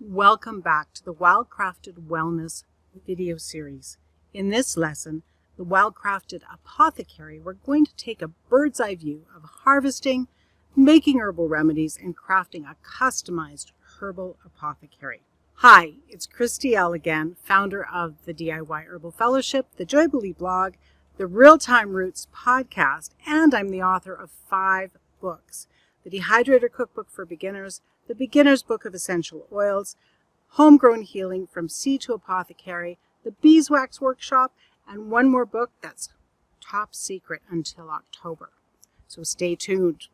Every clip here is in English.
Welcome back to the Wildcrafted Wellness video series. In this lesson, the Wildcrafted Apothecary, we're going to take a bird's eye view of harvesting, making herbal remedies, and crafting a customized herbal apothecary. Hi, it's Christy L. again, founder of the DIY Herbal Fellowship, the Joybilee blog, the Real-Time Roots podcast, and I'm the author of 5 books. The Dehydrator Cookbook for Beginners, the Beginner's Book of Essential Oils, Homegrown Healing from Seed to Apothecary, the Beeswax Workshop, and one more book that's top secret until October. So stay tuned.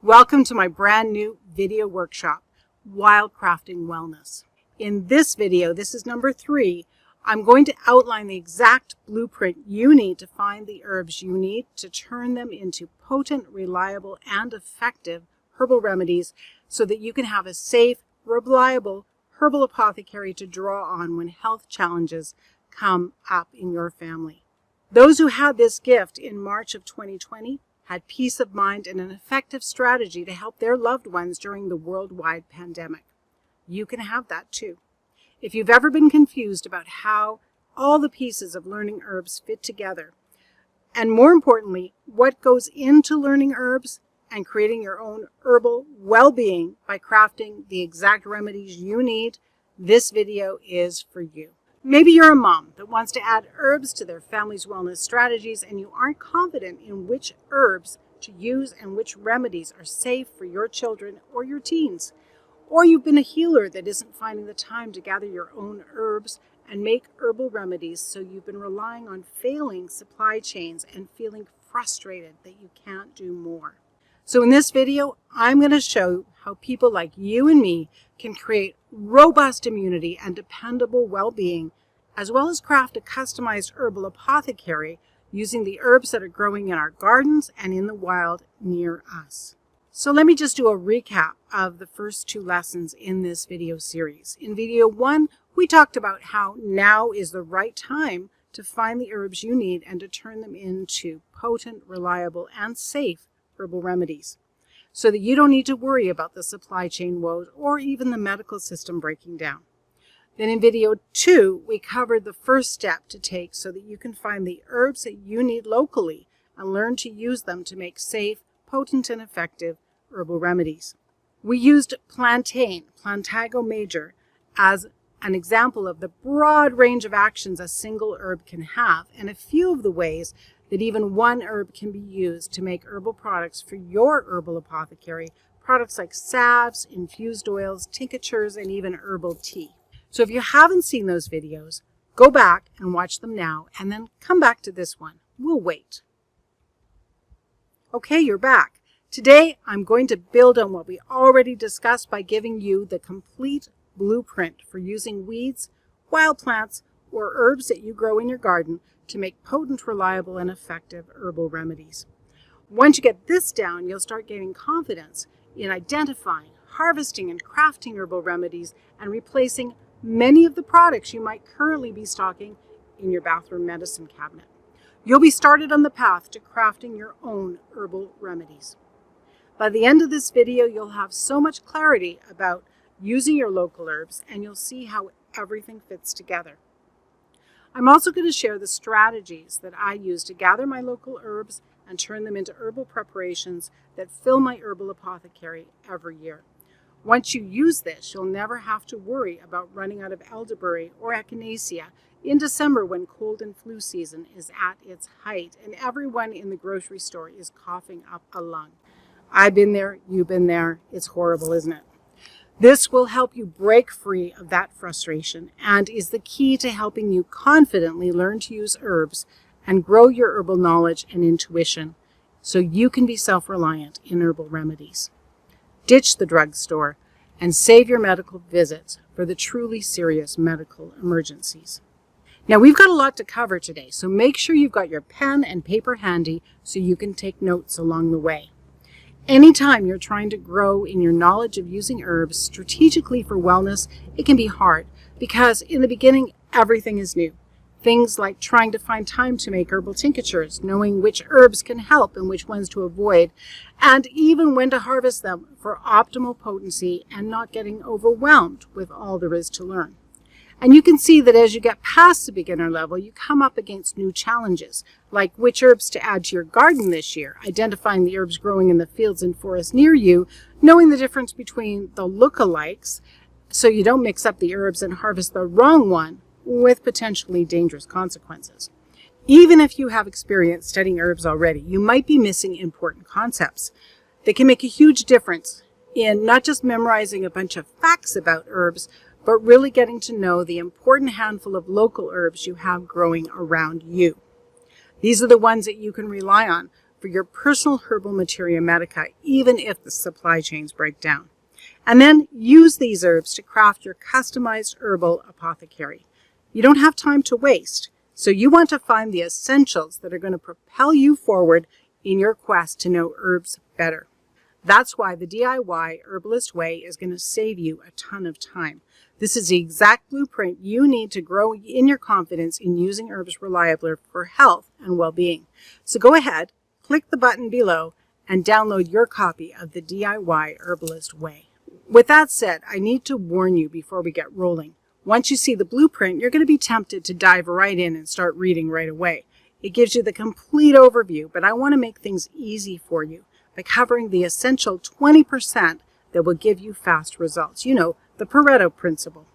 Welcome to my brand new video workshop, Wildcrafting Wellness. In this video, this is number 3, I'm going to outline the exact blueprint you need to find the herbs you need to turn them into potent, reliable, and effective herbal remedies so that you can have a safe, reliable herbal apothecary to draw on when health challenges come up in your family. Those who had this gift in March of 2020 had peace of mind and an effective strategy to help their loved ones during the worldwide pandemic. You can have that too. If you've ever been confused about how all the pieces of learning herbs fit together, and more importantly, what goes into learning herbs and creating your own herbal well-being by crafting the exact remedies you need, this video is for you. Maybe you're a mom that wants to add herbs to their family's wellness strategies and you aren't confident in which herbs to use and which remedies are safe for your children or your teens. Or you've been a healer that isn't finding the time to gather your own herbs and make herbal remedies, so you've been relying on failing supply chains and feeling frustrated that you can't do more. So in this video, I'm going to show how people like you and me can create robust immunity and dependable well-being, as well as craft a customized herbal apothecary using the herbs that are growing in our gardens and in the wild near us. So let me just do a recap of the first 2 lessons in this video series. In video 1, we talked about how now is the right time to find the herbs you need and to turn them into potent, reliable, and safe herbal remedies, so that you don't need to worry about the supply chain woes or even the medical system breaking down. Then in video 2, we covered the first step to take so that you can find the herbs that you need locally and learn to use them to make safe, potent, and effective herbal remedies. We used plantain, Plantago major, as an example of the broad range of actions a single herb can have, and a few of the ways that even one herb can be used to make herbal products for your herbal apothecary, products like salves, infused oils, tinctures, and even herbal tea. So if you haven't seen those videos, go back and watch them now, and then come back to this one. We'll wait. Okay, you're back. Today, I'm going to build on what we already discussed by giving you the complete blueprint for using weeds, wild plants, or herbs that you grow in your garden to make potent, reliable, and effective herbal remedies. Once you get this down, you'll start gaining confidence in identifying, harvesting, and crafting herbal remedies and replacing many of the products you might currently be stocking in your bathroom medicine cabinet. You'll be started on the path to crafting your own herbal remedies. By the end of this video, you'll have so much clarity about using your local herbs, and you'll see how everything fits together. I'm also going to share the strategies that I use to gather my local herbs and turn them into herbal preparations that fill my herbal apothecary every year. Once you use this, you'll never have to worry about running out of elderberry or echinacea in December when cold and flu season is at its height and everyone in the grocery store is coughing up a lung. I've been there, you've been there. It's horrible, isn't it? This will help you break free of that frustration and is the key to helping you confidently learn to use herbs and grow your herbal knowledge and intuition so you can be self-reliant in herbal remedies. Ditch the drugstore and save your medical visits for the truly serious medical emergencies. Now, we've got a lot to cover today, so make sure you've got your pen and paper handy so you can take notes along the way. Anytime you're trying to grow in your knowledge of using herbs strategically for wellness, it can be hard because in the beginning, everything is new. Things like trying to find time to make herbal tinctures, knowing which herbs can help and which ones to avoid, and even when to harvest them for optimal potency and not getting overwhelmed with all there is to learn. And you can see that as you get past the beginner level, you come up against new challenges, like which herbs to add to your garden this year, identifying the herbs growing in the fields and forests near you, knowing the difference between the lookalikes so you don't mix up the herbs and harvest the wrong one with potentially dangerous consequences. Even if you have experience studying herbs already, you might be missing important concepts that can make a huge difference in not just memorizing a bunch of facts about herbs, but really getting to know the important handful of local herbs you have growing around you. These are the ones that you can rely on for your personal herbal materia medica, even if the supply chains break down. And then use these herbs to craft your customized herbal apothecary. You don't have time to waste, so you want to find the essentials that are going to propel you forward in your quest to know herbs better. That's why the DIY Herbalist Way is going to save you a ton of time. This is the exact blueprint you need to grow in your confidence in using herbs reliably for health and well-being. So go ahead, click the button below, and download your copy of the DIY Herbalist Way. With that said, I need to warn you before we get rolling. Once you see the blueprint, you're going to be tempted to dive right in and start reading right away. It gives you the complete overview, but I want to make things easy for you by covering the essential 20% that will give you fast results. You know, the Pareto principle.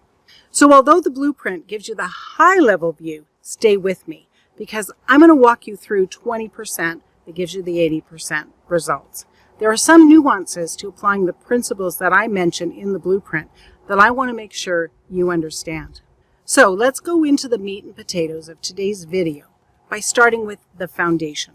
So although the blueprint gives you the high-level view, stay with me because I'm going to walk you through 20% that gives you the 80% results. There are some nuances to applying the principles that I mentioned in the blueprint that I want to make sure you understand. So let's go into the meat and potatoes of today's video by starting with the foundation.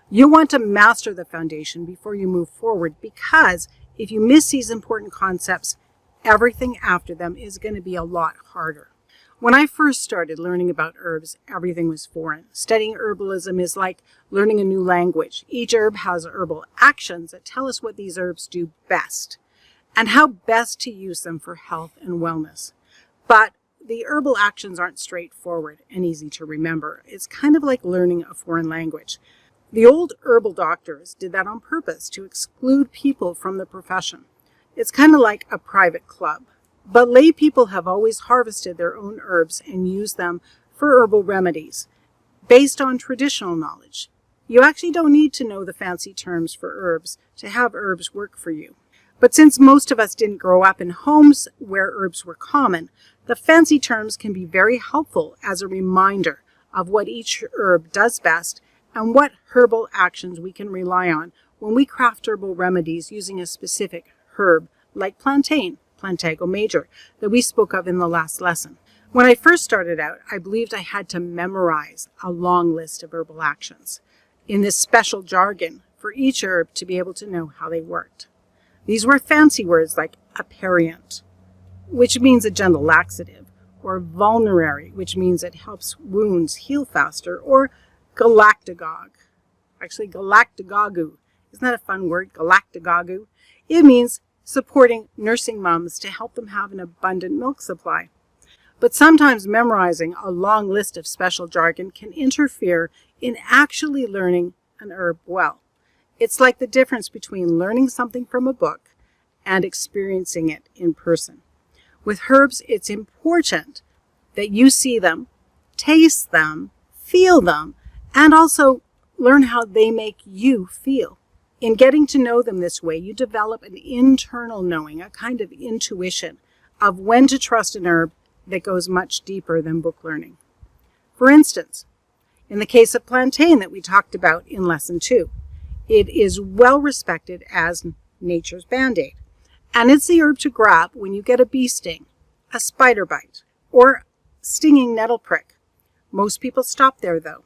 You want to master the foundation before you move forward because if you miss these important concepts, everything after them is going to be a lot harder. When I first started learning about herbs, everything was foreign. Studying herbalism is like learning a new language. Each herb has herbal actions that tell us what these herbs do best and how best to use them for health and wellness. But the herbal actions aren't straightforward and easy to remember. It's kind of like learning a foreign language. The old herbal doctors did that on purpose to exclude people from the profession. It's kind of like a private club. But lay people have always harvested their own herbs and used them for herbal remedies based on traditional knowledge. You actually don't need to know the fancy terms for herbs to have herbs work for you. But since most of us didn't grow up in homes where herbs were common, the fancy terms can be very helpful as a reminder of what each herb does best and what herbal actions we can rely on when we craft herbal remedies using a specific herb like plantain, Plantago major, that we spoke of in the last lesson. When I first started out, I believed I had to memorize a long list of herbal actions in this special jargon for each herb to be able to know how they worked. These were fancy words like aperient, which means a gentle laxative, or vulnerary, which means it helps wounds heal faster, or galactagogue. Actually, galactagogue. Isn't that a fun word, galactagogue? It means supporting nursing moms to help them have an abundant milk supply. But sometimes memorizing a long list of special jargon can interfere in actually learning an herb well. It's like the difference between learning something from a book and experiencing it in person. With herbs, it's important that you see them, taste them, feel them, and also learn how they make you feel. In getting to know them this way, you develop an internal knowing, a kind of intuition of when to trust an herb that goes much deeper than book learning. For instance, in the case of plantain that we talked about in lesson 2, it is well respected as nature's band-aid. And it's the herb to grab when you get a bee sting, a spider bite, or stinging nettle prick. Most people stop there though.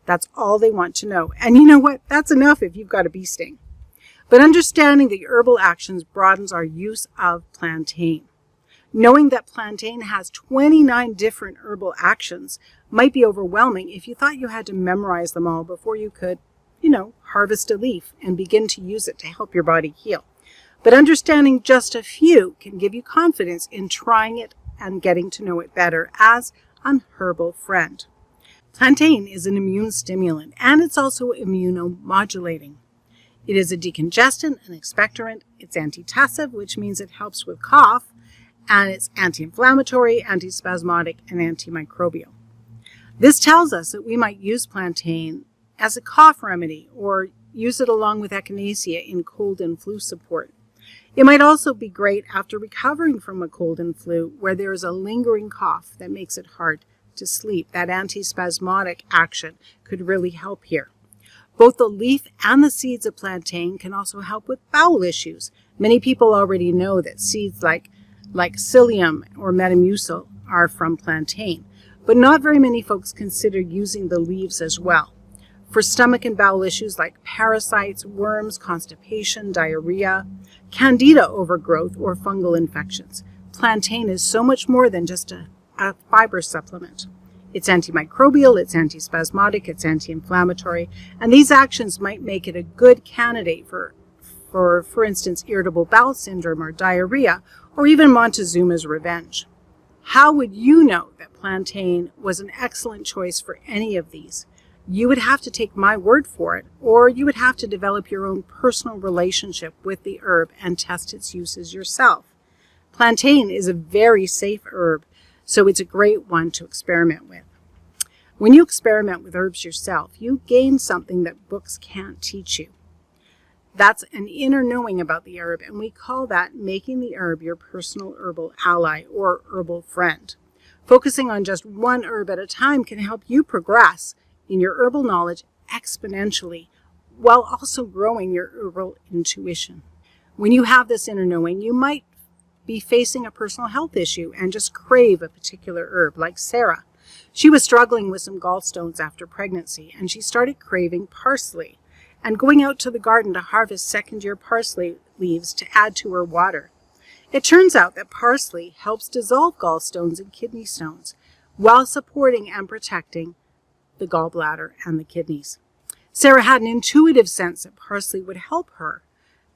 That's all they want to know. And you know what? That's enough if you've got a bee sting. But understanding the herbal actions broadens our use of plantain. Knowing that plantain has 29 different herbal actions might be overwhelming if you thought you had to memorize them all before you could, harvest a leaf and begin to use it to help your body heal. But understanding just a few can give you confidence in trying it and getting to know it better, as and herbal friend. Plantain is an immune stimulant, and it's also immunomodulating. It is a decongestant, an expectorant, it's antitussive, which means it helps with cough, and it's anti-inflammatory, antispasmodic, and antimicrobial. This tells us that we might use plantain as a cough remedy or use it along with echinacea in cold and flu support. It might also be great after recovering from a cold and flu where there is a lingering cough that makes it hard to sleep. That antispasmodic action could really help here. Both the leaf and the seeds of plantain can also help with bowel issues. Many people already know that seeds like psyllium or metamucil are from plantain, but not very many folks consider using the leaves as well. For stomach and bowel issues like parasites, worms, constipation, diarrhea, candida overgrowth, or fungal infections, plantain is so much more than just a fiber supplement. It's antimicrobial, it's antispasmodic, it's anti-inflammatory, and these actions might make it a good candidate for instance, irritable bowel syndrome or diarrhea, or even Montezuma's revenge. How would you know that plantain was an excellent choice for any of these? You would have to take my word for it, or you would have to develop your own personal relationship with the herb and test its uses yourself. Plantain is a very safe herb, so it's a great one to experiment with. When you experiment with herbs yourself, you gain something that books can't teach you. That's an inner knowing about the herb, and we call that making the herb your personal herbal ally or herbal friend. Focusing on just one herb at a time can help you progress in your herbal knowledge exponentially, while also growing your herbal intuition. When you have this inner knowing, you might be facing a personal health issue and just crave a particular herb, like Sarah. She was struggling with some gallstones after pregnancy, and she started craving parsley and going out to the garden to harvest second-year parsley leaves to add to her water. It turns out that parsley helps dissolve gallstones and kidney stones while supporting and protecting the gallbladder and the kidneys. Sarah had an intuitive sense that parsley would help her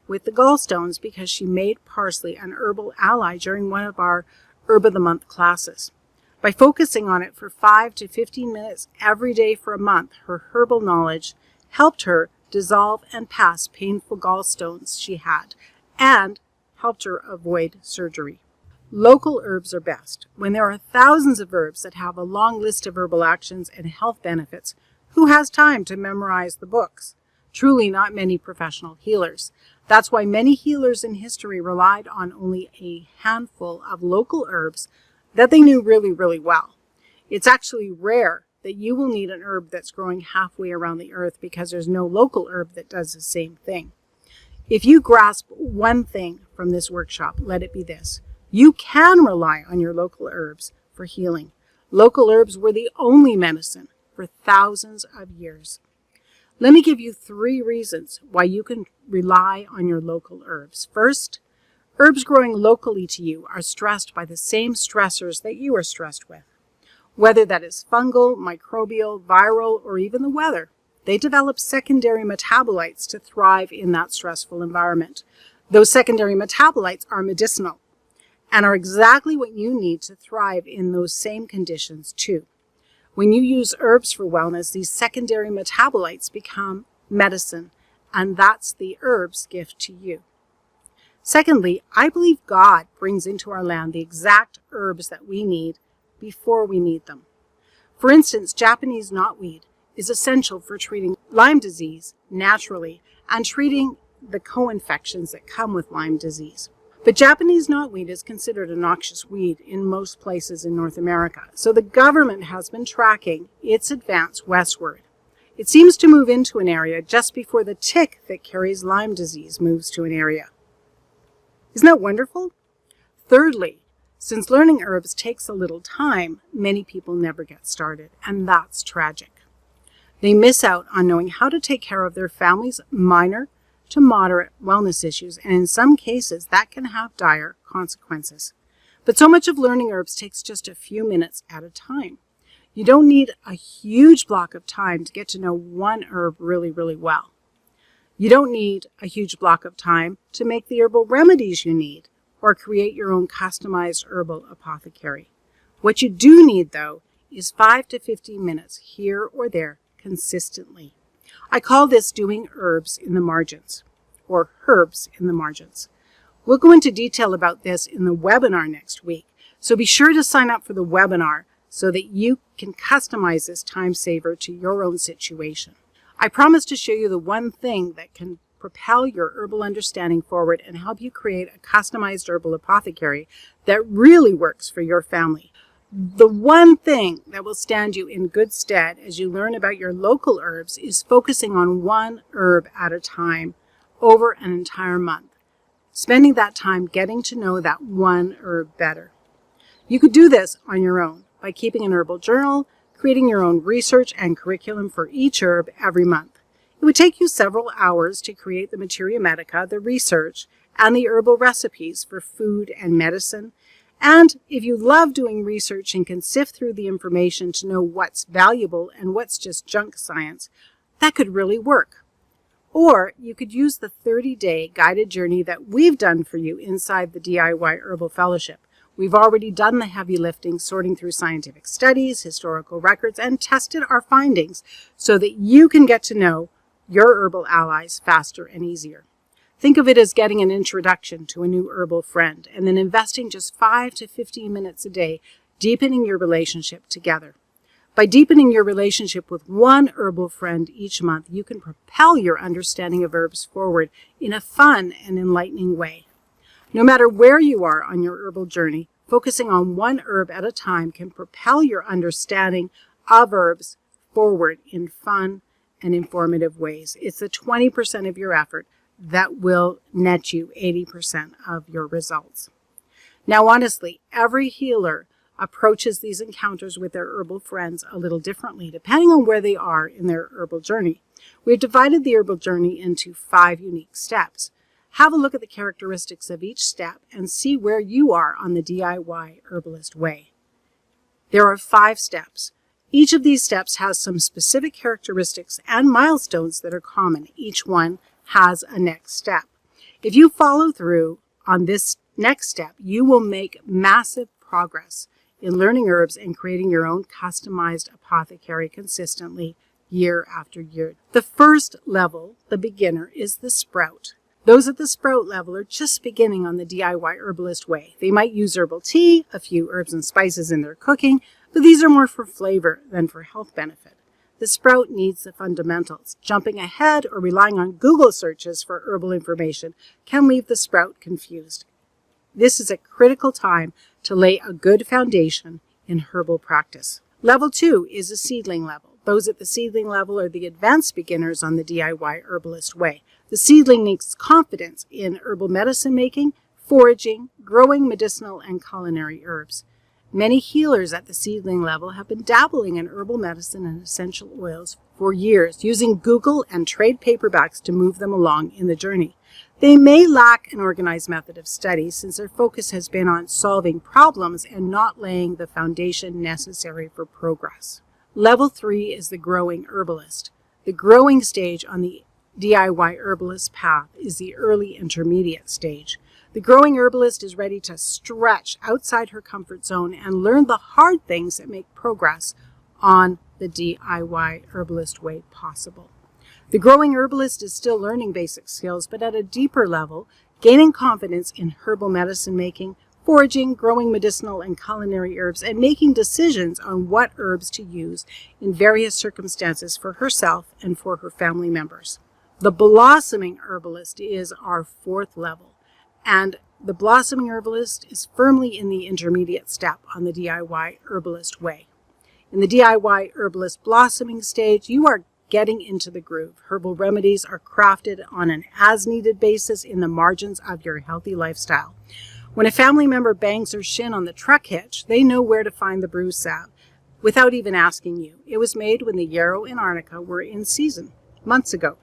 with the gallstones because she made parsley an herbal ally during one of our Herb of the Month classes. By focusing on it for 5 to 15 minutes every day for a month, her herbal knowledge helped her dissolve and pass painful gallstones she had and helped her avoid surgery. Local herbs are best. When there are thousands of herbs that have a long list of herbal actions and health benefits, who has time to memorize the books? Truly not many professional healers. That's why many healers in history relied on only a handful of local herbs that they knew really, really well. It's actually rare that you will need an herb that's growing halfway around the earth because there's no local herb that does the same thing. If you grasp one thing from this workshop, let it be this. You can rely on your local herbs for healing. Local herbs were the only medicine for thousands of years. Let me give you 3 reasons why you can rely on your local herbs. First, herbs growing locally to you are stressed by the same stressors that you are stressed with. Whether that is fungal, microbial, viral, or even the weather, they develop secondary metabolites to thrive in that stressful environment. Those secondary metabolites are medicinal and are exactly what you need to thrive in those same conditions too. When you use herbs for wellness, these secondary metabolites become medicine, and that's the herb's gift to you. Secondly, I believe God brings into our land the exact herbs that we need before we need them. For instance, Japanese knotweed is essential for treating Lyme disease naturally and treating the co-infections that come with Lyme disease. But Japanese knotweed is considered a noxious weed in most places in North America, so the government has been tracking its advance westward. It seems to move into an area just before the tick that carries Lyme disease moves to an area. Isn't that wonderful? Thirdly, since learning herbs takes a little time, many people never get started, and that's tragic. They miss out on knowing how to take care of their family's minor to moderate wellness issues, and in some cases that can have dire consequences. But so much of learning herbs takes just a few minutes at a time. You don't need a huge block of time to get to know one herb really, really well. You don't need a huge block of time to make the herbal remedies you need or create your own customized herbal apothecary. What you do need, though, is 5 to 15 minutes here or there consistently. I call this doing herbs in the margins, or herbs in the margins. We'll go into detail about this in the webinar next week, so be sure to sign up for the webinar so that you can customize this time saver to your own situation. I promise to show you the one thing that can propel your herbal understanding forward and help you create a customized herbal apothecary that really works for your family. The one thing that will stand you in good stead as you learn about your local herbs is focusing on one herb at a time over an entire month, spending that time getting to know that one herb better. You could do this on your own by keeping an herbal journal, creating your own research and curriculum for each herb every month. It would take you several hours to create the materia medica, the research, and the herbal recipes for food and medicine. And if you love doing research and can sift through the information to know what's valuable and what's just junk science, that could really work. Or you could use the 30-day guided journey that we've done for you inside the DIY Herbal Fellowship. We've already done the heavy lifting, sorting through scientific studies, historical records, and tested our findings so that you can get to know your herbal allies faster and easier. Think of it as getting an introduction to a new herbal friend and then investing just 5 to 15 minutes a day, deepening your relationship together. By deepening your relationship with one herbal friend each month, you can propel your understanding of herbs forward in a fun and enlightening way. No matter where you are on your herbal journey, focusing on one herb at a time can propel your understanding of herbs forward in fun and informative ways. It's the 20% of your effort that will net you 80% of your results. Now, honestly, every healer approaches these encounters with their herbal friends a little differently, depending on where they are in their herbal journey. We've divided the herbal journey into 5 unique steps. Have a look at the characteristics of each step and see where you are on the DIY herbalist way. There are 5 steps. Each of these steps has some specific characteristics and milestones that are common. Each one has a next step. If you follow through on this next step, you will make massive progress in learning herbs and creating your own customized apothecary consistently year after year. The first level, the beginner, is the sprout. Those at the sprout level are just beginning on the DIY herbalist way. They might use herbal tea, a few herbs and spices in their cooking, but these are more for flavor than for health benefit. The sprout needs the fundamentals. Jumping ahead or relying on Google searches for herbal information can leave the sprout confused. This is a critical time to lay a good foundation in herbal practice. Level 2 is a seedling level. Those at the seedling level are the advanced beginners on the DIY herbalist way. The seedling needs confidence in herbal medicine making, foraging, growing medicinal and culinary herbs. Many healers at the seedling level have been dabbling in herbal medicine and essential oils for years, using Google and trade paperbacks to move them along in the journey. They may lack an organized method of study since their focus has been on solving problems and not laying the foundation necessary for progress. Level 3 is the growing herbalist. The growing stage on the DIY herbalist path is the early intermediate stage. The growing herbalist is ready to stretch outside her comfort zone and learn the hard things that make progress on the DIY herbalist way possible. The growing herbalist is still learning basic skills, but at a deeper level, gaining confidence in herbal medicine making, foraging, growing medicinal and culinary herbs, and making decisions on what herbs to use in various circumstances for herself and for her family members. The blossoming herbalist is our 4th level. And the blossoming herbalist is firmly in the intermediate step on the DIY herbalist way. In the DIY herbalist blossoming stage, you are getting into the groove. Herbal remedies are crafted on an as-needed basis in the margins of your healthy lifestyle. When a family member bangs their shin on the truck hitch, they know where to find the brew salve without even asking you. It was made when the yarrow and arnica were in season, months ago.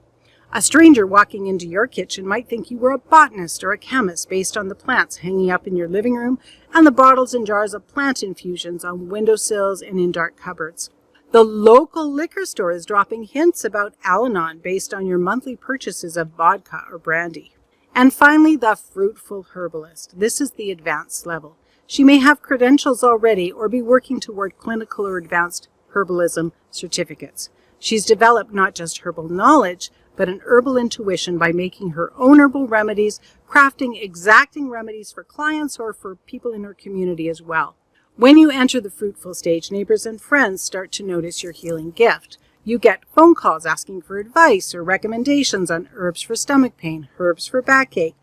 A stranger walking into your kitchen might think you were a botanist or a chemist based on the plants hanging up in your living room and the bottles and jars of plant infusions on windowsills and in dark cupboards. The local liquor store is dropping hints about Al-Anon based on your monthly purchases of vodka or brandy. And finally, the fruitful herbalist. This is the advanced level. She may have credentials already or be working toward clinical or advanced herbalism certificates. She's developed not just herbal knowledge, but an herbal intuition by making her own herbal remedies, crafting exacting remedies for clients or for people in her community as well. When you enter the fruitful stage, neighbors and friends start to notice your healing gift. You get phone calls asking for advice or recommendations on herbs for stomach pain, herbs for backache,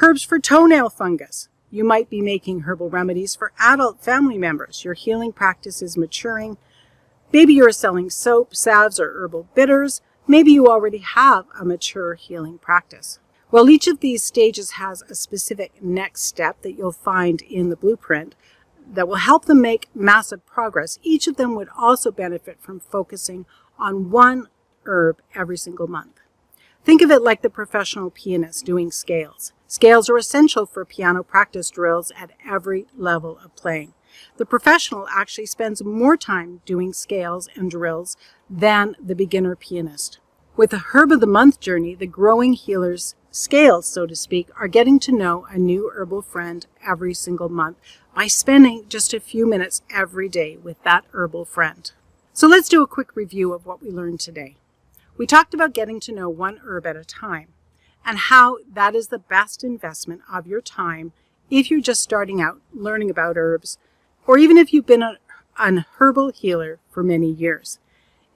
herbs for toenail fungus. You might be making herbal remedies for adult family members. Your healing practice is maturing. Maybe you're selling soap, salves, or herbal bitters. Maybe you already have a mature healing practice. Well, each of these stages has a specific next step that you'll find in the blueprint that will help them make massive progress. Each of them would also benefit from focusing on one herb every single month. Think of it like the professional pianist doing scales. Scales are essential for piano practice drills at every level of playing. The professional actually spends more time doing scales and drills than the beginner pianist. With the Herb of the Month journey, the growing healers' scales, so to speak, are getting to know a new herbal friend every single month by spending just a few minutes every day with that herbal friend. So let's do a quick review of what we learned today. We talked about getting to know one herb at a time and how that is the best investment of your time if you're just starting out learning about herbs, or even if you've been an herbal healer for many years.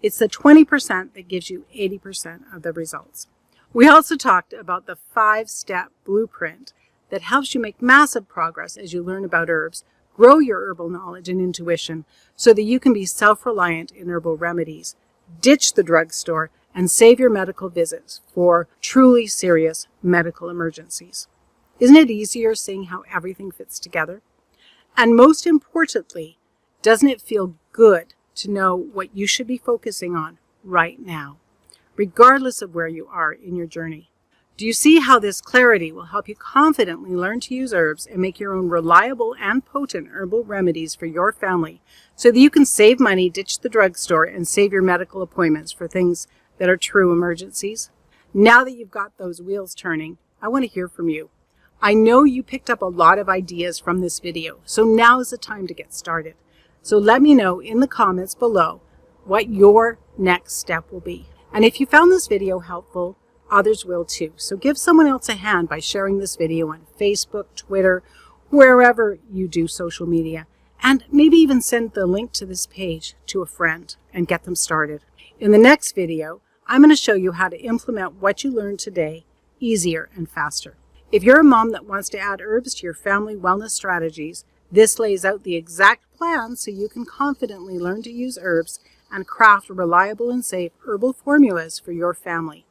It's the 20% that gives you 80% of the results. We also talked about the 5-step blueprint that helps you make massive progress as you learn about herbs, grow your herbal knowledge and intuition so that you can be self-reliant in herbal remedies, ditch the drugstore, and save your medical visits for truly serious medical emergencies. Isn't it easier seeing how everything fits together? And most importantly, doesn't it feel good to know what you should be focusing on right now, regardless of where you are in your journey? Do you see how this clarity will help you confidently learn to use herbs and make your own reliable and potent herbal remedies for your family so that you can save money, ditch the drugstore, and save your medical appointments for things that are true emergencies? Now that you've got those wheels turning, I want to hear from you. I know you picked up a lot of ideas from this video, so now is the time to get started. So let me know in the comments below what your next step will be. And if you found this video helpful, others will too. So give someone else a hand by sharing this video on Facebook, Twitter, wherever you do social media. And maybe even send the link to this page to a friend and get them started. In the next video, I'm going to show you how to implement what you learned today easier and faster. If you're a mom that wants to add herbs to your family wellness strategies, this lays out the exact plan so you can confidently learn to use herbs and craft reliable and safe herbal formulas for your family.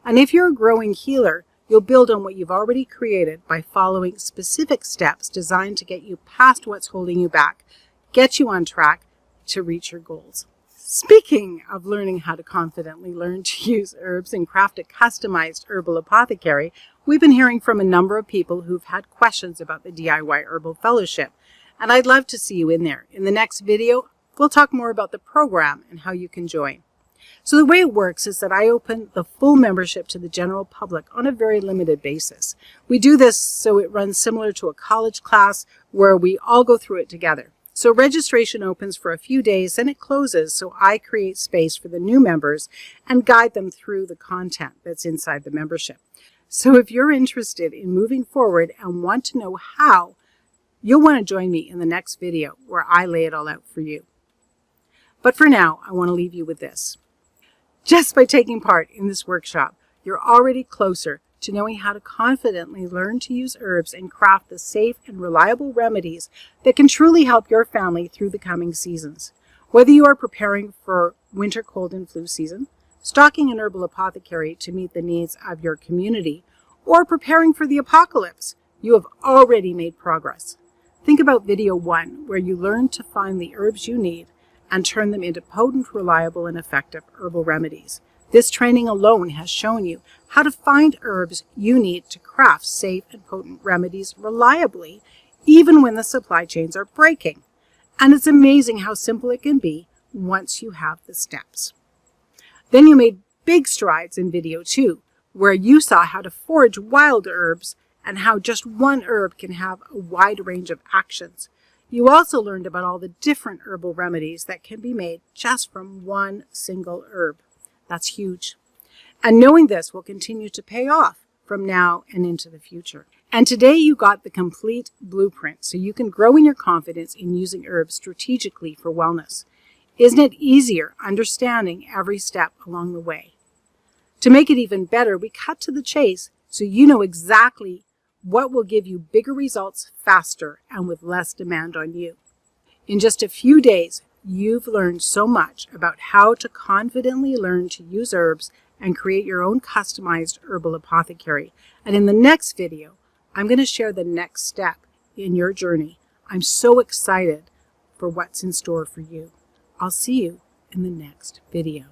And if you're a growing healer, you'll build on what you've already created by following specific steps designed to get you past what's holding you back, get you on track to reach your goals. Speaking of learning how to confidently learn to use herbs and craft a customized herbal apothecary, we've been hearing from a number of people who've had questions about the DIY Herbal Fellowship, and I'd love to see you in there. In the next video, we'll talk more about the program and how you can join. So the way it works is that I open the full membership to the general public on a very limited basis. We do this so it runs similar to a college class where we all go through it together. So registration opens for a few days, then it closes, so I create space for the new members and guide them through the content that's inside the membership. So if you're interested in moving forward and want to know how, you'll want to join me in the next video where I lay it all out for you. But for now, I want to leave you with this. Just by taking part in this workshop, you're already closer to knowing how to confidently learn to use herbs and craft the safe and reliable remedies that can truly help your family through the coming seasons. Whether you are preparing for winter cold and flu season, stocking an herbal apothecary to meet the needs of your community, or preparing for the apocalypse, you have already made progress. Think about video 1, where you learn to find the herbs you need and turn them into potent, reliable, and effective herbal remedies. This training alone has shown you how to find herbs you need to craft safe and potent remedies reliably, even when the supply chains are breaking. And it's amazing how simple it can be once you have the steps. Then you made big strides in video 2, where you saw how to forage wild herbs and how just one herb can have a wide range of actions. You also learned about all the different herbal remedies that can be made just from one single herb. That's huge. And knowing this will continue to pay off from now and into the future. And today you got the complete blueprint so you can grow in your confidence in using herbs strategically for wellness. Isn't it easier understanding every step along the way? To make it even better, we cut to the chase so you know exactly what will give you bigger results faster and with less demand on you. In just a few days, you've learned so much about how to confidently learn to use herbs and create your own customized herbal apothecary. And in the next video, I'm going to share the next step in your journey. I'm so excited for what's in store for you. I'll see you in the next video.